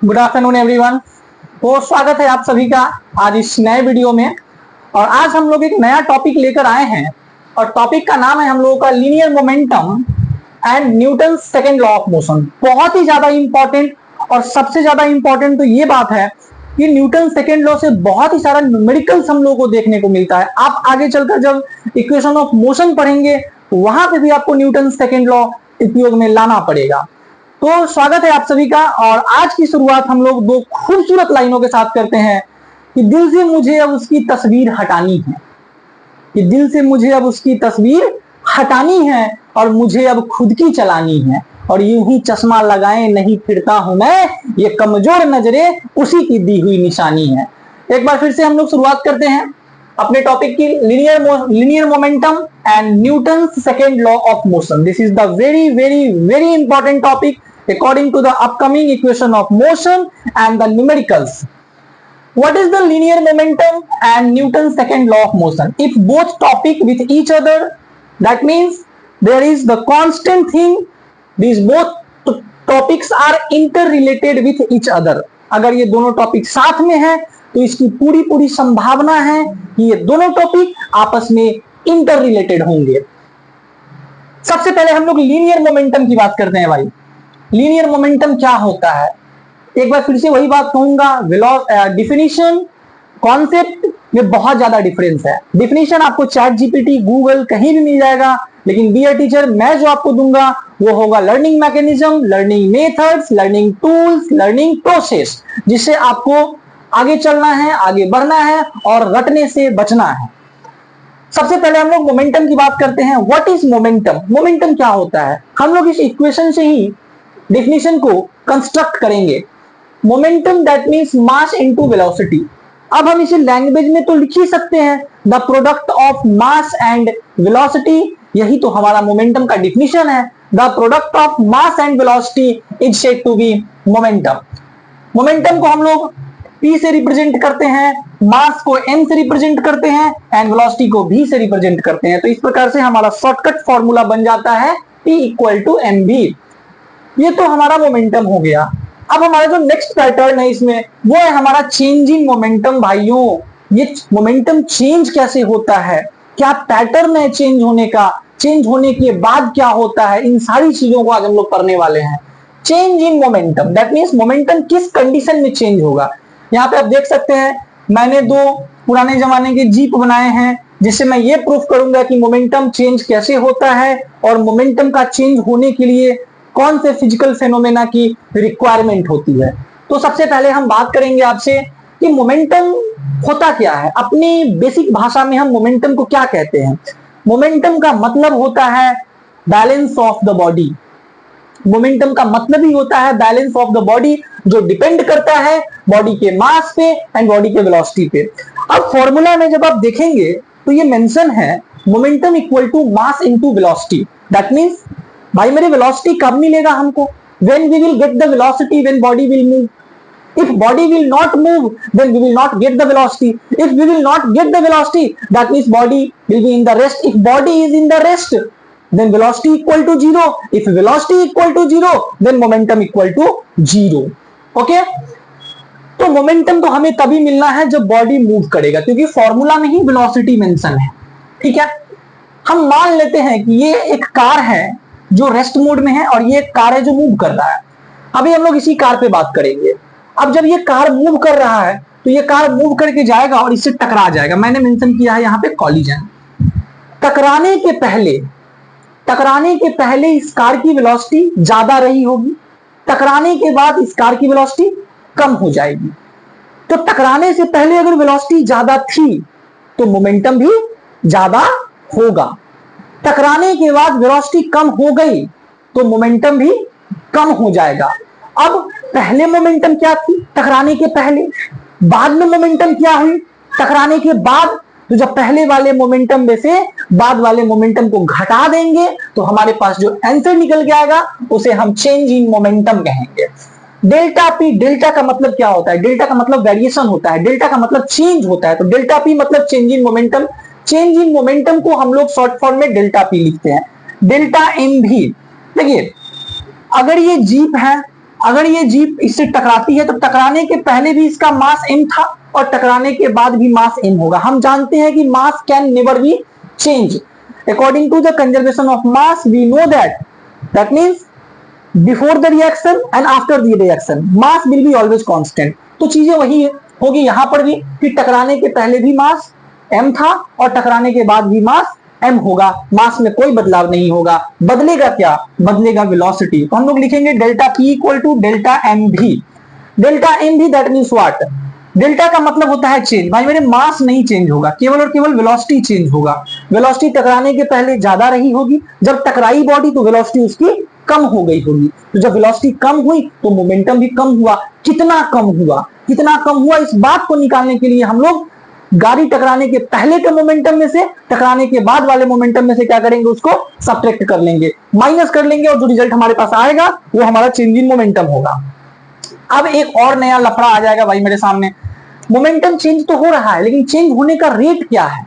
Good afternoon everyone. तो स्वागत है आप सभी का आज इस नए वीडियो में। और आज हम लोग एक नया टॉपिक लेकर आए हैं और टॉपिक का नाम है हम लोगों का linear momentum and Newton second law of motion. बहुत ही ज्यादा इंपॉर्टेंट और सबसे ज्यादा इंपॉर्टेंट तो ये बात है कि न्यूटन सेकेंड लॉ से बहुत ही सारा न्यूमेरिकल्स हम लोगों को देखने को मिलता है। आप आगे चलकर जब इक्वेशन ऑफ मोशन पढ़ेंगे वहां पे भी आपको न्यूटन सेकेंड लॉ उपयोग में लाना पड़ेगा। तो स्वागत है आप सभी का। और आज की शुरुआत हम लोग दो खूबसूरत लाइनों के साथ करते हैं कि दिल से मुझे अब उसकी तस्वीर हटानी है, कि दिल से मुझे अब उसकी तस्वीर हटानी है और मुझे अब खुद की चलानी है। और यूं ही चश्मा लगाए नहीं फिरता हूं मैं, ये कमजोर नजरें उसी की दी हुई निशानी है। एक बार फिर से हम लोग शुरुआत करते हैं अपने टॉपिक की, linear momentum and Newton second law of motion. This is the very very very important topic according to the upcoming equation of motion and the numericals. What is the linear momentum and Newton's second law of motion? If both topic with each other, that means there is the constant thing. These both topics are interrelated with each other. अगर ये दोनों topic साथ में है तो इसकी पूरी पूरी संभावना है कि ये दोनों टॉपिक आपस में इंटर रिलेटेड होंगे। सबसे पहले हम लोग लीनियर मोमेंटम की बात करते हैं भाई। लीनियर मोमेंटम क्या होता है? एक बार फिर से वही बात कहूंगा, डिफिनीशन कॉन्सेप्ट में बहुत ज्यादा डिफरेंस है। डिफिनीशन आपको चैट जीपीटी गूगल कहीं भी मिल जाएगा, लेकिन डियर टीचर मैं जो आपको दूंगा वो होगा learning mechanism, learning methods, learning tools, learning process, जिससे आपको आगे चलना है, आगे बढ़ना है और रटने से बचना है। सबसे पहले हम लोग मोमेंटम की बात करते हैं। What is momentum? मोमेंटम क्या होता है? हम लोग इस इक्वेशन से ही डेफिनेशन को कंस्ट्रक्ट करेंगे। Momentum that means mass into velocity. अब हम इसे लैंग्वेज में तो लिख ही सकते हैं, the product of mass and velocity. यही तो हमारा मोमेंटम का डेफिनेशन है। The product of mass and velocity is said to be momentum. Momentum को हम लोग p से रिप्रेजेंट करते हैं, मास को m से रिप्रेजेंट करते हैं एंड वेलोसिटी को v से रिप्रेजेंट करते हैं। तो इस प्रकार से हमारा शॉर्टकट फॉर्मूला बन जाता है p इक्वल टू mv। ये तो हमारा मोमेंटम हो गया। अब हमारा जो नेक्स्ट पैटर्न है इसमें वो है हमारा चेंज इन मोमेंटम। भाइयों, ये मोमेंटम चेंज कैसे होता है, क्या पैटर्न है चेंज होने का, चेंज होने के बाद क्या होता है, इन सारी चीजों को आज हम लोग पढ़ने वाले हैं। Change in momentum that means momentum किस कंडीशन में चेंज होगा। यहाँ पे आप देख सकते हैं मैंने दो पुराने जमाने के जीप बनाए हैं, जिससे मैं ये प्रूफ करूंगा कि मोमेंटम चेंज कैसे होता है और मोमेंटम का चेंज होने के लिए कौन से फिजिकल फेनोमेना की रिक्वायरमेंट होती है। तो सबसे पहले हम बात करेंगे आपसे कि मोमेंटम होता क्या है। अपनी बेसिक भाषा में हम मोमेंटम को क्या कहते हैं? मोमेंटम का मतलब होता है balance of the body. Momentum का मतलब ही होता है बैलेंस ऑफ द बॉडी, जो डिपेंड करता है बॉडी के मास पे एंड बॉडी के वेलोसिटी पे। अब फॉर्मूला में जब आप देखेंगे तो ये मेंशन है momentum equal to mass into velocity. That means भाई मेरी वेलोसिटी कब मिलेगा हमको? when we will get the velocity when body will move. If body will not move then we will not get the velocity. If we will not get the velocity that means body will be in the rest. If body is in the rest then velocity equal to 0. If velocity equal to 0 then momentum equal to 0. Okay? तो momentum तो हमें तभी मिलना है जब body move करेगा, क्योंकि formula में ही वेलोसिटी मेंशन है। ठीक है, हम मान लेते हैं कि ये एक कार है जो रेस्ट मोड में है और ये एक कार है जो मूव कर रहा है। अभी हम लोग इसी कार पे बात करेंगे। अब जब ये कार मूव कर रहा है तो ये कार मूव करके जाएगा और इससे टकरा जाएगा। मैंने मेंशन किया है यहाँ पे कॉलिजन। टकराने के पहले इस कार की वेलोसिटी ज्यादा रही होगी, टकराने के बाद इस कार की वेलोसिटी कम हो जाएगी। तो टकराने से पहले अगर वेलोसिटी ज्यादा थी तो मोमेंटम भी ज्यादा होगा। टकराने के बाद वेलोसिटी कम हो गई तो मोमेंटम भी कम हो जाएगा। अब पहले मोमेंटम क्या थी? टकराने के पहले। बाद में मोमेंटम क्या हुई? टकराने के बाद। तो जब पहले वाले मोमेंटम में से बाद वाले मोमेंटम को घटा देंगे तो हमारे पास जो आंसर निकल के आएगा उसे हम चेंज इन मोमेंटम कहेंगे। डेल्टा पी, डेल्टा का मतलब क्या होता है? डेल्टा का मतलब वेरिएशन होता है, डेल्टा का मतलब चेंज होता है। तो डेल्टा पी मतलब change in momentum. Change in momentum को हम लोग शॉर्ट फॉर्म में डेल्टा पी लिखते हैं। डेल्टा एम भी, देखिए अगर ये जीप है अगर ये जीप इससे टकराती है तो टकराने के पहले भी इसका मास m था और टकराने के बाद भी मास m होगा। हम जानते हैं कि mass can never be change according to the conservation of mass. We know that means before the reaction and after the reaction mass will be always constant. तो चीजें वही होगी यहां पर भी कि टकराने के पहले भी मास m था और टकराने के बाद भी मास m होगा। मास में कोई बदलाव नहीं होगा। बदलेगा क्या? बदलेगा वेलोसिटी। तो हम लोग लिखेंगे delta p equal to delta m v. Delta m v that means what? Delta का मतलब होता है चेंज। भाई मेरे मास नहीं चेंज होगा, केवल और केवल वेलोसिटी चेंज होगा। वेलोसिटी टकराने के पहले ज्यादा रही होगी, जब टकराई बॉडी तो वेलोसिटी उसकी कम हो गई होगी। तो जब वेलोसिटी कम हुई तो मोमेंटम भी कम हुआ। कितना कम हुआ? कितना कम हुआ इस बात को निकालने के लिए हम लोग गाड़ी टकराने के पहले के मोमेंटम में से टकराने के बाद वाले मोमेंटम में से क्या करेंगे? उसको सब्ट्रैक्ट कर लेंगे, माइनस कर लेंगे और जो रिजल्ट हमारे पास आएगा वो हमारा चेंज इन मोमेंटम होगा। अब एक और नया लफड़ा आ जाएगा भाई मेरे सामने। मोमेंटम चेंज तो हो रहा है लेकिन चेंज होने का रेट क्या है?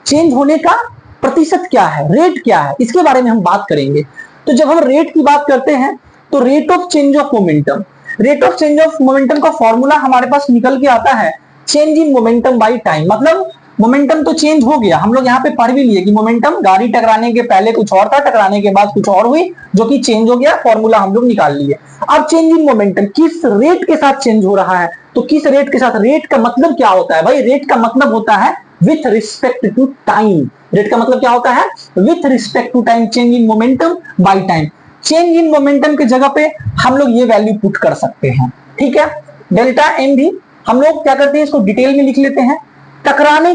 चेंज होने का प्रतिशत क्या है? रेट क्या है? इसके बारे में हम बात करेंगे। तो जब हम रेट की बात करते हैं तो rate of change of momentum, rate of change of momentum का फॉर्मूला हमारे पास निकल के आता है change in momentum by time. मतलब मोमेंटम तो चेंज हो गया, हम लोग यहाँ पे पढ़ भी लिए कि मोमेंटम गाड़ी टकराने के पहले कुछ और था, टकराने के बाद कुछ और हुई, जो कि चेंज हो गया, फॉर्मूला हम लोग निकाल लिए। अब चेंज इन मोमेंटम किस रेट के साथ चेंज हो रहा है? तो किस रेट के साथ? रेट का मतलब क्या होता है भाई? रेट का मतलब होता है with respect to time. Rate का मतलब क्या होता है? With respect to time, change in momentum by time. Change in momentum के जगह पे हम लोग ये वैल्यू पुट कर सकते हैं, ठीक है। डेल्टा एम भी हम लोग क्या करते हैं, इसको डिटेल में लिख लेते हैं। टकराने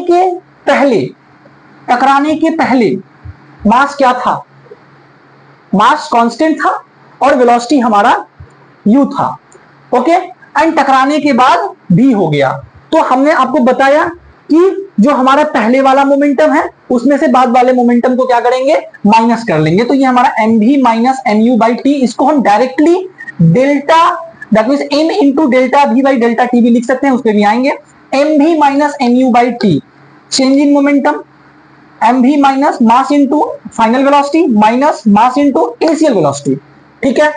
के पहले मास क्या था? मास कांस्टेंट था और वेलोसिटी हमारा u था, ओके। एंड टकराने के बाद v हो गया। तो हमने आपको बताया कि जो हमारा पहले वाला मोमेंटम है उसमें से बाद वाले मोमेंटम को क्या करेंगे? माइनस कर लेंगे। तो ये हमारा mv minus mu by T, इसको हम directly delta that means m into delta v by delta T भी लिख सकते हैं, उस पर भी आएंगे। mv minus mu by T change in momentum, mv minus mass into final velocity minus mass into initial velocity, ठीक है।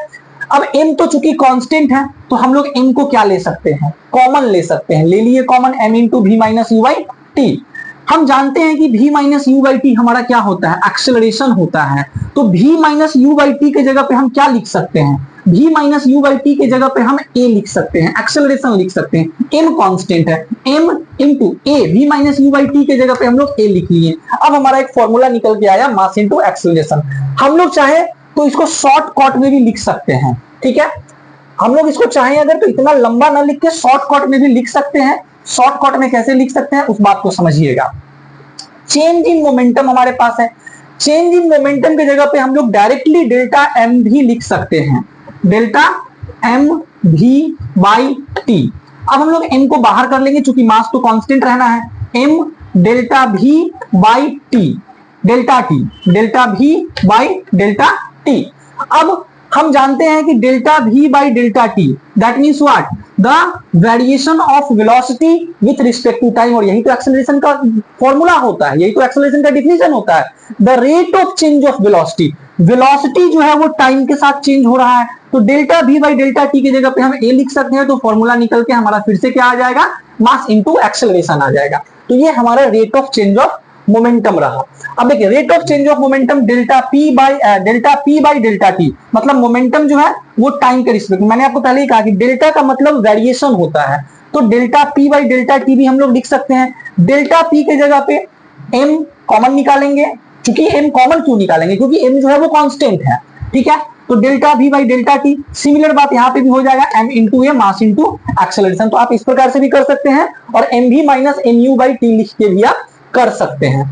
अब m तो चूंकि कांस्टेंट है तो हम लोग m को क्या ले सकते हैं? कॉमन ले सकते हैं। ले लिए common, m into v minus u by T. हम जानते हैं कि v minus u by T हमारा क्या होता है? एक्सेलरेशन होता है। तो v minus u by T के जगह पे हम क्या लिख सकते हैं? v minus u by T के जगह पे हम a लिख सकते हैं, एक्सेलरेशन लिख सकते हैं। m कांस्टेंट है, m into a, v minus u by T के जगह पे हम लोग a लिख लिए। अब हमारा एक फॉर्मूला निकल के आया मास इंटू एक्सेलरेशन। हम लोग चाहे तो इसको शॉर्ट कट में भी लिख सकते हैं, ठीक है। हम लोग इसको चाहें अगर तो इतना लंबा ना लिख के शॉर्ट कट में भी लिख सकते हैं। शॉर्ट कट में कैसे लिख सकते हैं उस बात को समझिएगा। चेंज इन मोमेंटम हमारे पास है, चेंज इन मोमेंटम की जगह पे हम लोग डायरेक्टली डेल्टा एम भी लिख सकते हैं, डेल्टा एम भी बाई टी। अब हम लोग एम को बाहर कर लेंगे चूंकि मास तो कांस्टेंट रहना है। M delta v by t, delta t, delta v by delta t. अब हम जानते हैं कि delta v by delta t that means what? The variation of velocity with respect to time. और यही तो एक्सेलरेशन का फॉर्मूला होता है, यही तो एक्सेलरेशन का डिफिनेशन होता है। The rate of change of velocity, velocity जो है वो टाइम के साथ चेंज हो रहा है। तो delta v by delta T की जगह पे हम a लिख सकते हैं। तो फॉर्मूला निकल के हमारा फिर से क्या आ जाएगा? मास इंटू एक्सेलरेशन आ जाएगा। तो ये हमारा rate of change of momentum रहा। अब देखिए rate of change of momentum delta p by delta T, मतलब मोमेंटम जो है वो टाइम के रिस्पेक्ट। मैंने आपको पहले ही कहा कि डेल्टा का मतलब वेरिएशन होता है। तो delta p by delta T भी हम लोग लिख सकते हैं। डेल्टा p के जगह पे m कॉमन निकालेंगे। क्योंकि m कॉमन क्यों निकालेंगे? क्योंकि m जो है वो कांस्टेंट है, ठीक है। तो delta v by delta T, similar बात यहाँ पे भी हो जाएगा, m इंटू ए मास इंटू एक्सेलरेशन। तो आप इस प्रकार से भी कर सकते हैं और mv minus mu by T लिख के भी आप कर सकते हैं।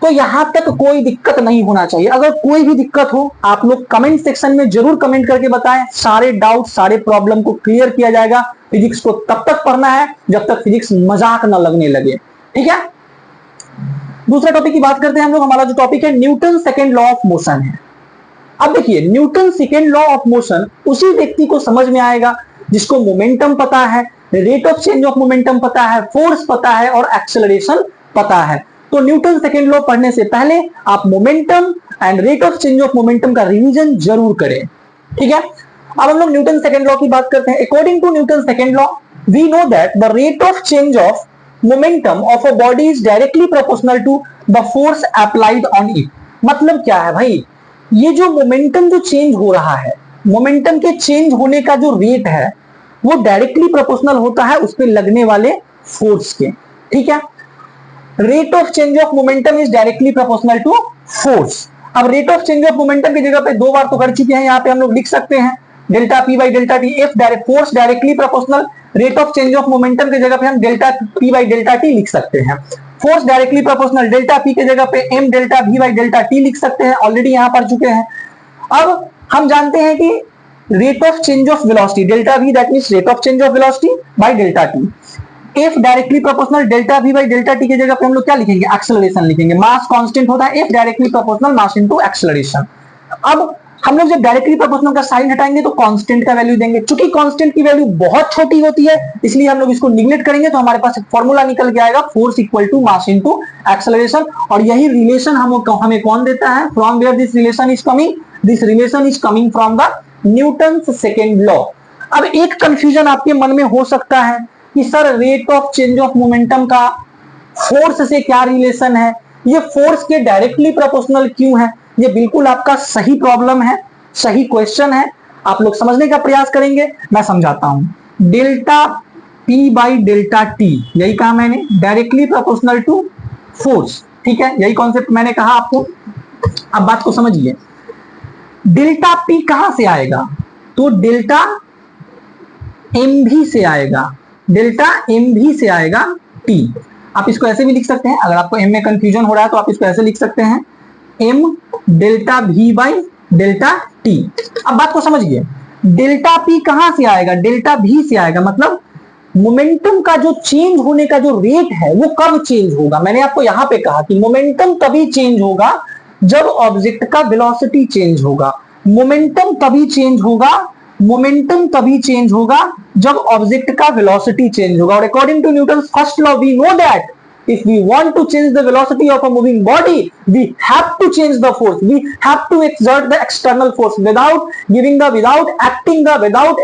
तो यहां तक कोई दिक्कत नहीं होना चाहिए। अगर कोई भी दिक्कत हो आप लोग कमेंट सेक्शन में जरूर कमेंट करके बताएं। सारे डाउट सारे प्रॉब्लम को क्लियर किया जाएगा। फिजिक्स को तब तक पढ़ना है जब तक फिजिक्स मजाक ना लगने लगे, ठीक है। दूसरा टॉपिक की बात करते हैं हम लोग। हमारा जो टॉपिक है Newton second law of motion है। अब देखिए Newton second law of motion उसी व्यक्ति को समझ में आएगा जिसको मोमेंटम पता है, rate of change of momentum पता है, फोर्स पता है और एक्सेलरेशन पता है। तो न्यूटन सेकेंड लॉ पढ़ने से पहले आप momentum and rate of change of momentum का रिवीजन जरूर करें, ठीक है। अब हम लोग न्यूटन सेकेंड लॉ की बात करते हैं। According to Newton second law we know that the rate of change of momentum of a body is directly proportional to the force applied on it. मतलब क्या है भाई, ये जो मोमेंटम जो चेंज हो रहा है, मोमेंटम के चेंज होने का जो रेट है वो डायरेक्टली प्रोपोर्शनल होता है उस पर लगने वाले फोर्स के। ठीक है, rate of change of momentum is directly proportional to force. अब rate of change of momentum की जगह पे दो बार तो कर चुके हैं, यहाँ पे हम लोग लिख सकते हैं delta p by delta t. If force directly proportional, rate of change of momentum की जगह पे हम delta p by delta t लिख सकते हैं। Force directly proportional, delta p की जगह पे m delta v by delta t लिख सकते हैं, ऑलरेडी यहां पढ़ चुके हैं। अब हम जानते हैं कि rate of change of velocity delta we, that means rate of change of velocity by delta t. If directly proportional delta v by delta T की जगह पे हम लोग क्या लिखेंगे, एक्सेलरेशन लिखेंगे। मास कांस्टेंट होता है if directly proportional mass into acceleration. अब हम लोग जब डायरेक्टली प्रोपोर्शनल का साइन हटाएंगे तो कांस्टेंट का वैल्यू देंगे। चूंकि कांस्टेंट की वैल्यू बहुत छोटी होती है इसलिए हम लोग इसको निगलेक्ट करेंगे, तो हमारे पास एक फॉर्मूला निकल के आएगा force equal to mass into acceleration. और यही रिलेशन हमें कौन देता है, from where this relation is coming, this relation is coming from the Newton's second law. अब एक कंफ्यूजन आपके मन में हो सकता है कि sir rate of change of momentum का फोर्स से क्या रिलेशन है, ये फोर्स के डायरेक्टली प्रोपोर्शनल क्यों है। ये बिल्कुल आपका सही प्रॉब्लम है, सही क्वेश्चन है, आप लोग समझने का प्रयास करेंगे, मैं समझाता हूं। Delta p by delta T, यही कहा मैंने, डायरेक्टली प्रोपोर्शनल टू फोर्स। ठीक है, यही कॉन्सेप्ट मैंने कहा आपको। अब बात को समझिए, डेल्टा पी कहां से आएगा, तो डेल्टा एम भी से आएगा, डेल्टा एम भी से आएगा टी। आप इसको ऐसे भी लिख सकते हैं, अगर आपको एम में कंफ्यूजन हो रहा है तो आप इसको ऐसे लिख सकते हैं, m delta v by delta t. अब बात को समझिए, डेल्टा पी कहां से आएगा, डेल्टा वी से आएगा। मतलब मोमेंटम का जो चेंज होने का जो रेट है वो कब चेंज होगा। मैंने आपको यहां पे कहा कि मोमेंटम तभी चेंज होगा जब ऑब्जेक्ट का वेलोसिटी चेंज होगा। मोमेंटम तभी चेंज होगा, मोमेंटम तभी चेंज होगा जब ऑब्जेक्ट का वेलोसिटी चेंज होगा। और according to Newton's first law we know that if we want to change the velocity of a moving body we have to change the force, we have to exert the external force, without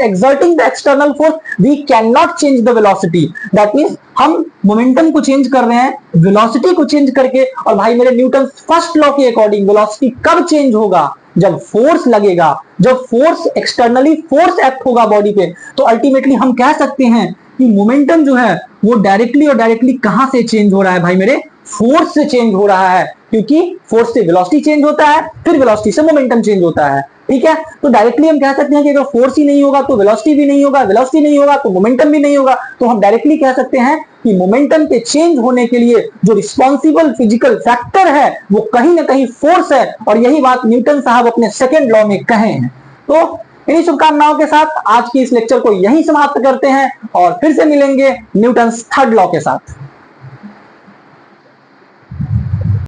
exerting the external force we cannot change the velocity। that means हम momentum को change कर रहे हैं velocity को change करके। और भाई मेरे न्यूटन फर्स्ट लॉ के अकॉर्डिंग वेलोसिटी कब चेंज होगा, जब फोर्स लगेगा, जब फोर्स एक्सटर्नली फोर्स एक्ट होगा बॉडी पे। तो अल्टीमेटली हम कह सकते हैं कि मोमेंटम जो है वो डायरेक्टली और डायरेक्टली कहां से चेंज हो रहा है भाई मेरे, फोर्स से चेंज हो रहा है। क्योंकि फोर्स से वेलोसिटी चेंज होता है, फिर वेलोसिटी से मोमेंटम चेंज होता है। ठीक है, तो डायरेक्टली हम कह सकते हैं कि अगर फोर्स ही नहीं होगा तो वेलोसिटी भी नहीं होगा, वेलोसिटी नहीं होगा तो मोमेंटम भी नहीं होगा। तो हम डायरेक्टली कह सकते हैं कि मोमेंटम के चेंज होने के लिए जो रिस्पॉन्सिबल फिजिकल फैक्टर है वो कहीं ना कहीं फोर्स है। और यही बात न्यूटन साहब अपने सेकेंड लॉ में कहे हैं। तो इन्हीं शुभकामनाओं के साथ आज की इस लेक्चर को यहीं समाप्त करते हैं और फिर से मिलेंगे न्यूटन्स थर्ड लॉ के साथ।